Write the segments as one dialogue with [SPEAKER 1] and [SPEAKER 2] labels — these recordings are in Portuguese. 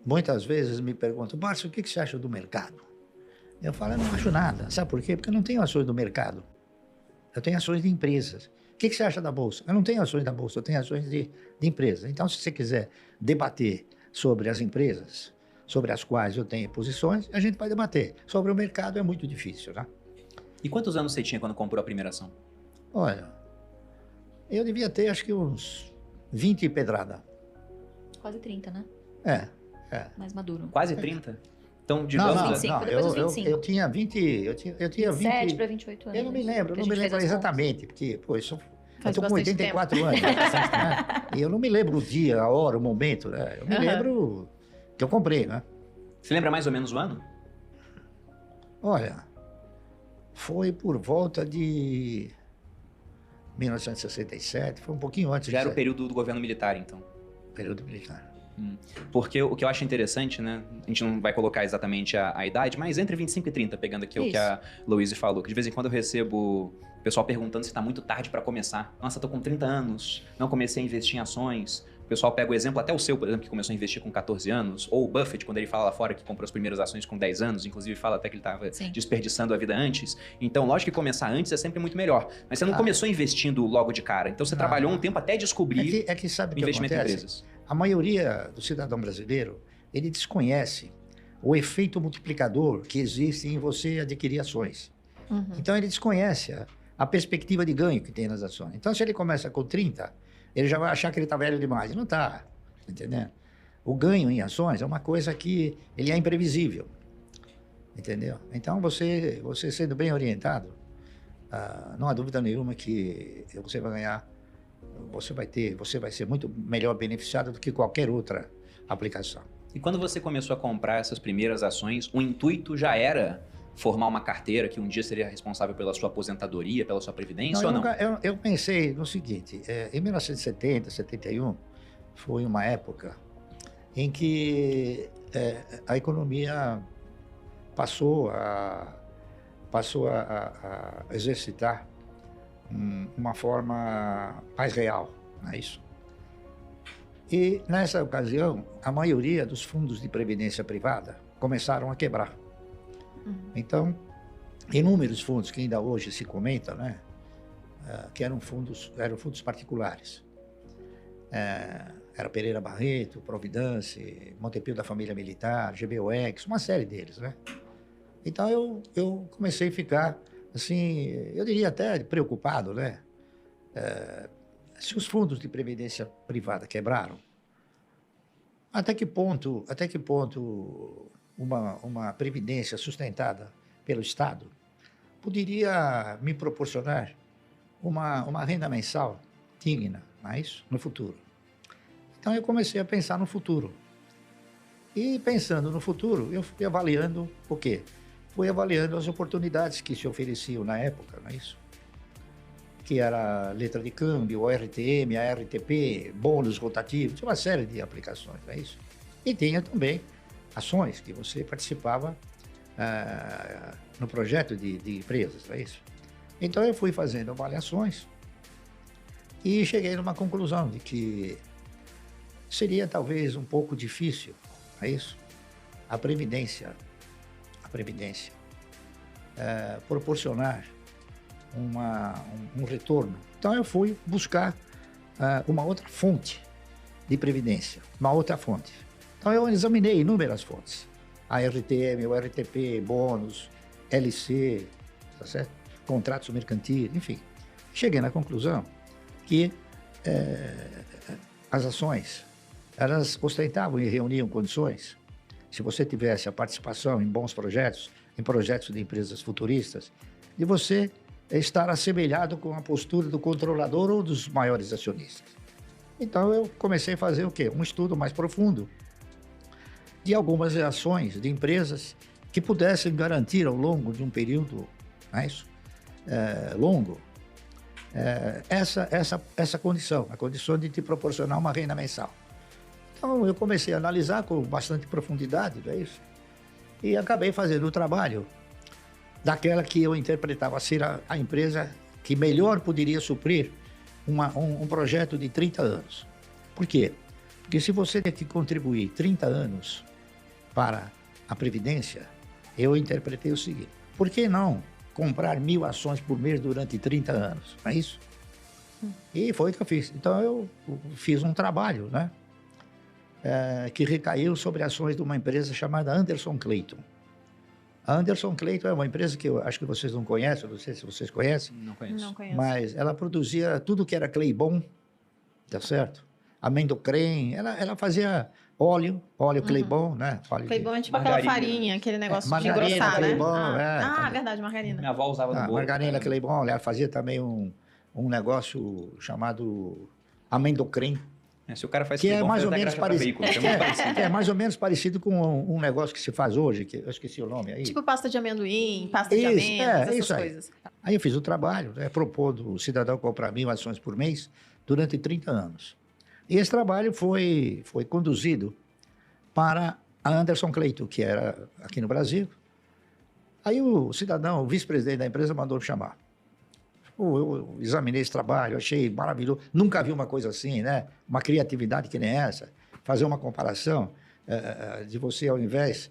[SPEAKER 1] muitas vezes me perguntam, Márcio, o que você acha do mercado? Eu falo, eu não acho nada. Sabe por quê? Porque eu não tenho ações do mercado. Eu tenho ações de empresas. O que você acha da Bolsa? Eu não tenho ações da Bolsa, eu tenho ações de empresas. Então, se você quiser debater sobre as empresas, sobre as quais eu tenho posições, a gente vai debater. Sobre o mercado é muito difícil, né?
[SPEAKER 2] E quantos anos você tinha quando comprou a primeira ação?
[SPEAKER 1] Olha, eu devia ter acho que uns 20 e pedrada.
[SPEAKER 3] Quase 30, né?
[SPEAKER 1] É.
[SPEAKER 3] Mais maduro.
[SPEAKER 2] Quase 30? Então,
[SPEAKER 1] Não,
[SPEAKER 2] digamos...
[SPEAKER 1] não,
[SPEAKER 3] 25,
[SPEAKER 1] não,
[SPEAKER 3] depois dos 25.
[SPEAKER 1] eu tinha 20, eu tinha
[SPEAKER 3] 27
[SPEAKER 1] 20...
[SPEAKER 3] para 28 anos.
[SPEAKER 1] Eu não me lembro,
[SPEAKER 3] que a gente fez as
[SPEAKER 1] exatamente, porque, pô, eu
[SPEAKER 3] Faz
[SPEAKER 1] tô com
[SPEAKER 3] bastante
[SPEAKER 1] 84 anos, né? E eu não me lembro o dia, a hora, o momento, né? Eu me lembro que eu comprei, né?
[SPEAKER 2] Você lembra mais ou menos o ano?
[SPEAKER 1] Olha, foi por volta de 1967, foi um pouquinho antes.
[SPEAKER 2] Já era o
[SPEAKER 1] disso aí.
[SPEAKER 2] período do governo militar, então.
[SPEAKER 1] Período militar.
[SPEAKER 2] Porque o que eu acho interessante, né? A gente não vai colocar exatamente a idade, mas entre 25 e 30, pegando aqui o que a Louise falou, que de vez em quando eu recebo o pessoal perguntando se tá muito tarde para começar. Nossa, tô com 30 anos, não comecei a investir em ações. O pessoal pega o exemplo, até o seu, por exemplo, que começou a investir com 14 anos, ou o Buffett, quando ele fala lá fora que comprou as primeiras ações com 10 anos, inclusive fala até que ele estava desperdiçando a vida antes. Então, lógico que começar antes é sempre muito melhor. Mas você não começou investindo logo de cara. Então, você trabalhou um tempo até descobrir
[SPEAKER 1] É que sabe o que
[SPEAKER 2] investimento em
[SPEAKER 1] acontece?
[SPEAKER 2] empresas.
[SPEAKER 1] A maioria do cidadão brasileiro, ele desconhece o efeito multiplicador que existe em você adquirir ações. Então, ele desconhece a perspectiva de ganho que tem nas ações. Então, se ele começa com 30, ele já vai achar que ele está velho demais. Não está, entendeu? O ganho em ações é uma coisa que ele é imprevisível, entendeu? Então, você sendo bem orientado, não há dúvida nenhuma que você vai ganhar, você vai ser muito melhor beneficiado do que qualquer outra aplicação.
[SPEAKER 2] E quando você começou a comprar essas primeiras ações, o intuito já era formar uma carteira que um dia seria responsável pela sua aposentadoria, pela sua previdência ou não?
[SPEAKER 1] Eu pensei no seguinte, em 1970, 71, foi uma época em que a economia passou a exercitar uma forma mais real, não é isso? E nessa ocasião, a maioria dos fundos de previdência privada começaram a quebrar. Então, inúmeros fundos que ainda hoje se comenta, né, que eram fundos particulares. Era Pereira Barreto, Providence, Montepio da Família Militar, GBOX, uma série deles, né? Então eu comecei a ficar, assim, eu diria até preocupado, né? Se os fundos de previdência privada quebraram, até que ponto uma previdência sustentada pelo Estado poderia me proporcionar uma renda mensal digna, não é isso? No futuro. Então eu comecei a pensar no futuro. E pensando no futuro, eu fui avaliando o quê? Fui avaliando as oportunidades que se ofereciam na época, não é isso? Que era a letra de câmbio, o RTM, a RTP, bônus rotativos, tinha uma série de aplicações, não é isso? E tinha também ações que você participava no projeto de empresas, não é isso? Então eu fui fazendo avaliações e cheguei numa conclusão de que seria talvez um pouco difícil, não é isso? A Previdência proporcionar um retorno. Então eu fui buscar uma outra fonte de previdência, uma outra fonte. Então eu examinei inúmeras fontes, a RTM, o RTP, bônus, LC, tá certo? Contratos mercantis, enfim. Cheguei na conclusão que as ações, elas ostentavam e reuniam condições, se você tivesse a participação em bons projetos, em projetos de empresas futuristas, de você estar assemelhado com a postura do controlador ou dos maiores acionistas. Então eu comecei a fazer o quê? Um estudo mais profundo de algumas ações de empresas que pudessem garantir ao longo de um período, não é isso? Longo, essa condição, a condição de te proporcionar uma renda mensal. Então eu comecei a analisar com bastante profundidade, não é isso? E acabei fazendo o trabalho daquela que eu interpretava ser a empresa que melhor poderia suprir um projeto de 30 anos. Por quê? Porque se você tem que contribuir 30 anos para a Previdência, eu interpretei o seguinte: por que não comprar 1.000 ações por mês durante 30 anos? Não é isso? E foi o que eu fiz. Então, eu fiz um trabalho, né? Que recaiu sobre ações de uma empresa chamada Anderson Clayton. A Anderson Clayton é uma empresa que eu acho que vocês não conhecem, não sei se vocês conhecem.
[SPEAKER 2] Não conheço.
[SPEAKER 3] Não conheço.
[SPEAKER 1] Mas ela produzia tudo que era clay bom, tá certo? Amendocrem, ela fazia óleo clay bom, né?
[SPEAKER 4] Clay bom é tipo
[SPEAKER 2] Margarina.
[SPEAKER 4] aquela farinha, aquele negócio de
[SPEAKER 1] margarina,
[SPEAKER 4] engrossar,
[SPEAKER 1] clay
[SPEAKER 4] né?
[SPEAKER 1] bom, também.
[SPEAKER 4] Verdade, margarina.
[SPEAKER 2] Minha avó usava no bolo.
[SPEAKER 1] Margarina clay bom, ela fazia também um negócio chamado amendocrem,
[SPEAKER 2] Se o cara faz
[SPEAKER 1] que é
[SPEAKER 2] bom,
[SPEAKER 1] mais
[SPEAKER 2] faz
[SPEAKER 1] ou
[SPEAKER 2] até
[SPEAKER 1] menos
[SPEAKER 2] graxa pra veículo, que é muito parecido.
[SPEAKER 1] que é mais ou menos parecido com um negócio que se faz hoje, que eu esqueci o nome aí.
[SPEAKER 4] Tipo pasta de amendoim, pasta de
[SPEAKER 1] Isso,
[SPEAKER 4] amêndoas, essas
[SPEAKER 1] isso aí.
[SPEAKER 4] coisas.
[SPEAKER 1] Aí eu fiz o trabalho, né, propondo o cidadão comprar 1.000 ações por mês durante 30 anos. E esse trabalho foi conduzido para a Anderson Clayton, que era aqui no Brasil. Aí o cidadão, o vice-presidente da empresa, mandou me chamar. Eu examinei esse trabalho, achei maravilhoso. Nunca vi uma coisa assim, né? Uma criatividade que nem essa. Fazer uma comparação de você, ao invés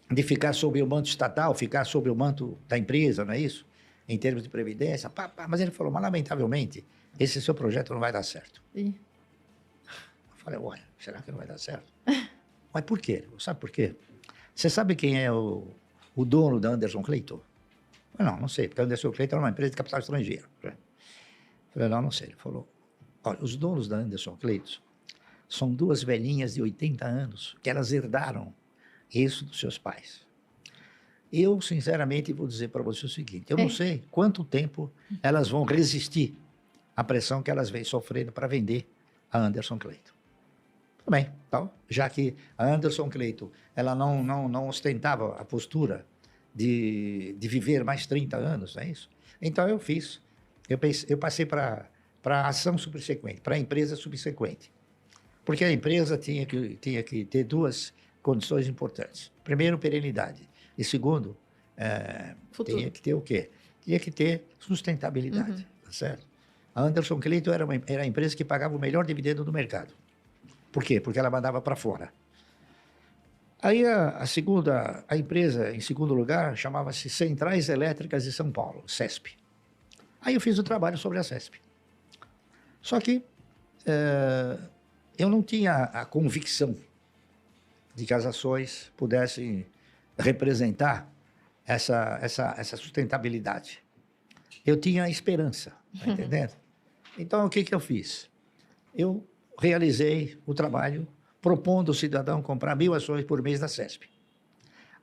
[SPEAKER 1] de ficar sob o manto estatal, ficar sob o manto da empresa, não é isso? Em termos de previdência. Mas ele falou, mas lamentavelmente, esse seu projeto não vai dar certo.
[SPEAKER 4] Ih.
[SPEAKER 1] Eu falei, olha, será que não vai dar certo? Mas por quê? Sabe por quê? Você sabe quem é o dono da Anderson Clayton? Não sei, porque a Anderson Clayton era uma empresa de capital estrangeiro. Eu falei, não sei. Ele falou, olha, os donos da Anderson Clayton são duas velhinhas de 80 anos que elas herdaram isso dos seus pais. Eu, sinceramente, vou dizer para você o seguinte, eu não sei quanto tempo elas vão resistir à pressão que elas vêm sofrendo para vender a Anderson Clayton. Tudo bem, então, já que a Anderson Clayton ela não ostentava a postura de viver mais 30 anos, não é isso? Então, eu fiz. Eu passei para a ação subsequente, para a empresa subsequente. Porque a empresa tinha que ter duas condições importantes. Primeiro, perenidade. E segundo, tinha que ter o quê? Tinha que ter sustentabilidade, tá certo? A Anderson Clayton era a empresa que pagava o melhor dividendo do mercado. Por quê? Porque ela mandava para fora. Aí a empresa, em segundo lugar, chamava-se Centrais Elétricas de São Paulo, CESP. Aí eu fiz o trabalho sobre a CESP. Só que eu não tinha a convicção de que as ações pudessem representar essa sustentabilidade. Eu tinha esperança, tá entendendo? Então, o que eu fiz? Eu realizei o trabalho propondo o cidadão comprar 1.000 ações por mês da CESP.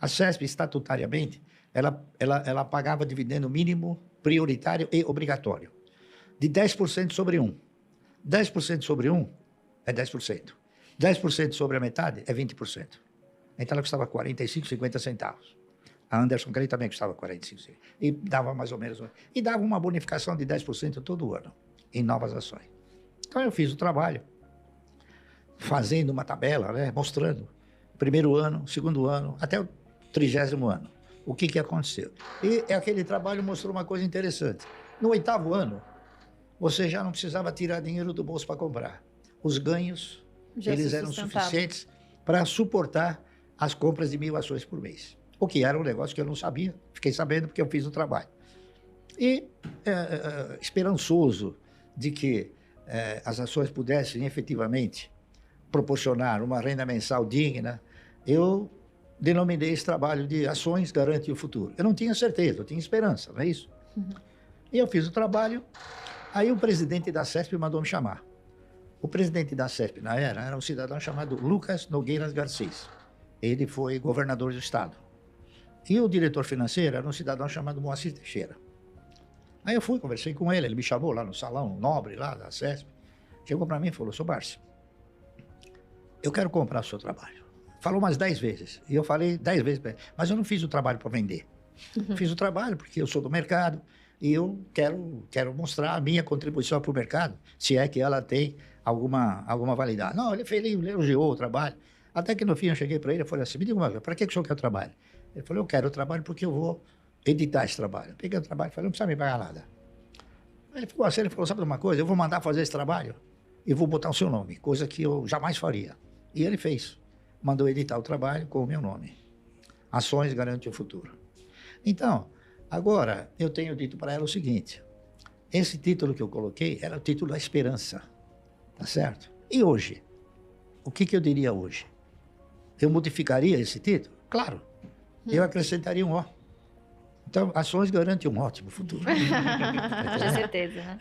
[SPEAKER 1] A CESP, estatutariamente, ela pagava dividendo mínimo, prioritário e obrigatório, de 10% sobre 1. 10% sobre 1 é 10%. 10% sobre a metade é 20%. Então, ela custava 45, 50 centavos. A Anderson Clayton também custava 45 centavos. E dava mais ou menos... E dava uma bonificação de 10% todo ano, em novas ações. Então, eu fiz o trabalho, fazendo uma tabela, né, mostrando primeiro ano, segundo ano, até o 30º ano, o que aconteceu. E aquele trabalho mostrou uma coisa interessante. No 8º ano, você já não precisava tirar dinheiro do bolso para comprar. Os ganhos, eles eram suficientes para suportar as compras de 1.000 ações por mês. O que era um negócio que eu não sabia, fiquei sabendo porque eu fiz o trabalho. E esperançoso de que as ações pudessem efetivamente proporcionar uma renda mensal digna, eu denominei esse trabalho de Ações Garante o Futuro. Eu não tinha certeza, eu tinha esperança, não é isso? E eu fiz o trabalho, aí o presidente da CESP mandou me chamar. O presidente da CESP, na era um cidadão chamado Lucas Nogueiras Garcês. Ele foi governador do estado. E o diretor financeiro era um cidadão chamado Moacir Teixeira. Aí eu fui, conversei com ele, ele me chamou lá no salão nobre lá da CESP. Chegou para mim e falou, seu Barça, eu quero comprar o seu trabalho. Falou umas 10 vezes. E eu falei 10 vezes, mas eu não fiz o trabalho para vender. Fiz o trabalho porque eu sou do mercado e eu quero mostrar a minha contribuição para o mercado, se é que ela tem alguma validade. Não, ele elogiou o trabalho. Até que no fim eu cheguei para ele e falei assim, me diga uma coisa, para que o senhor quer o trabalho? Ele falou, eu quero o trabalho porque eu vou editar esse trabalho. Peguei o trabalho e falei, não precisa me pagar nada. Ele falou assim, sabe de uma coisa? Eu vou mandar fazer esse trabalho e vou botar o seu nome, coisa que eu jamais faria. E ele fez. mandou editar o trabalho com o meu nome. Ações Garante o Futuro. Então, agora, eu tenho dito para ela o seguinte, esse título que eu coloquei era o título da esperança, tá certo? E hoje? O que eu diria hoje? Eu modificaria esse título? Claro. Eu acrescentaria um O. Então, ações garantem um ótimo futuro.
[SPEAKER 3] Com certeza, né?